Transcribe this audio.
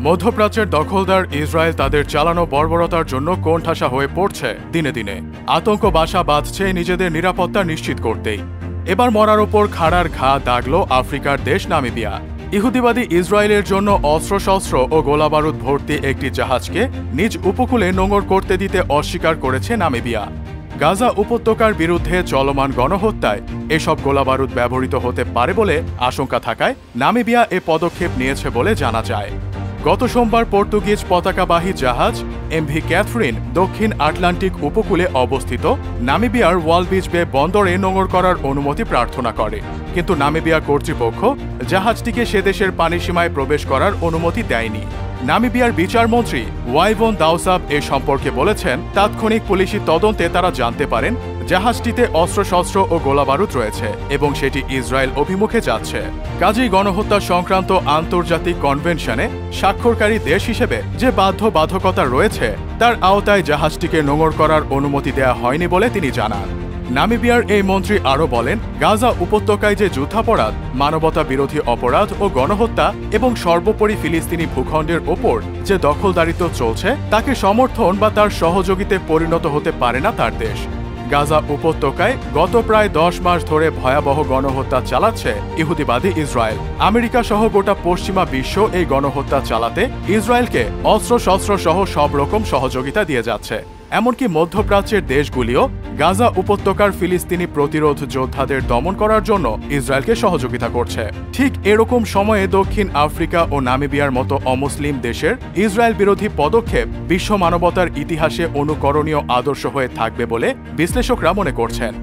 মধ্যপ্রাচ্যের দখলদার ইসরায়েল তাদের চালানো বর্বরতার জন্য কোণঠাসা হয়ে পড়ছে দিনে দিনে। আতঙ্ক বাসা বাঁধছে নিজেদের নিরাপত্তা নিশ্চিত করতেই। এবার মরার ওপর খাড়ার ঘা দাগল আফ্রিকার দেশ নামিবিয়া। ইহুদিবাদী ইসরায়েলের জন্য অস্ত্রশস্ত্র ও গোলাবারুদ ভর্তি একটি জাহাজকে নিজ উপকূলে নোঙর করতে দিতে অস্বীকার করেছে নামিবিয়া। গাজা উপত্যকার বিরুদ্ধে চলমান গণহত্যায় এসব গোলাবারুদ ব্যবহৃত হতে পারে বলে আশঙ্কা থাকায় নামিবিয়া এ পদক্ষেপ নিয়েছে বলে জানা যায়। গত সোমবার পর্তুগিজ পতাকাবাহী জাহাজ এমভি ক্যাথরিন দক্ষিণ আটলান্টিক উপকূলে অবস্থিত নামিবিয়ার ওয়ালবিচ বে বন্দরে নোঙর করার অনুমতি প্রার্থনা করে, কিন্তু নামিবিয়া কর্তৃপক্ষ জাহাজটিকে সে দেশের পানিসীমায় প্রবেশ করার অনুমতি দেয়নি। নামিবিয়ার বিচারমন্ত্রী ওয়াইভন দাউসাব এ সম্পর্কে বলেছেন, তাৎক্ষণিক পুলিশি তদন্তে তারা জানতে পারেন জাহাজটিতে অস্ত্রশস্ত্র ও গোলাবারুদ রয়েছে এবং সেটি ইসরায়েল অভিমুখে যাচ্ছে। কাজেই গণহত্যা সংক্রান্ত আন্তর্জাতিক কনভেনশনে স্বাক্ষরকারী দেশ হিসেবে যে বাধ্যবাধকতা রয়েছে তার আওতায় জাহাজটিকে নোঙর করার অনুমতি দেওয়া হয়নি বলে তিনি জানান। নামিবিয়ার এই মন্ত্রী আরও বলেন, গাজা উপত্যকায় যে যুদ্ধাপরাধ, মানবতা বিরোধী অপরাধ ও গণহত্যা এবং সর্বোপরি ফিলিস্তিনি ভূখণ্ডের ওপর যে দখলদারিত্ব চলছে তাকে সমর্থন বা তার সহযোগিতে পরিণত হতে পারে না তার দেশ। গাজা উপত্যকায় গত প্রায় 10 মাস ধরে ভয়াবহ গণহত্যা চালাচ্ছে ইহুদিবাদী ইসরায়েল। আমেরিকা সহ গোটা পশ্চিমা বিশ্ব এই গণহত্যা চালাতে ইসরায়েলকে অস্ত্রশস্ত্র সহ সব রকম সহযোগিতা দিয়ে যাচ্ছে। এমনকি মধ্যপ্রাচ্যের দেশগুলিও গাজা উপত্যকার ফিলিস্তিনি প্রতিরোধ যোদ্ধাদের দমন করার জন্য ইসরায়েলকে সহযোগিতা করছে। ঠিক এরকম সময়ে দক্ষিণ আফ্রিকা ও নামিবিয়ার মতো অমুসলিম দেশের ইসরায়েল বিরোধী পদক্ষেপ বিশ্ব মানবতার ইতিহাসে অনুকরণীয় আদর্শ হয়ে থাকবে বলে বিশ্লেষকরা মনে করছেন।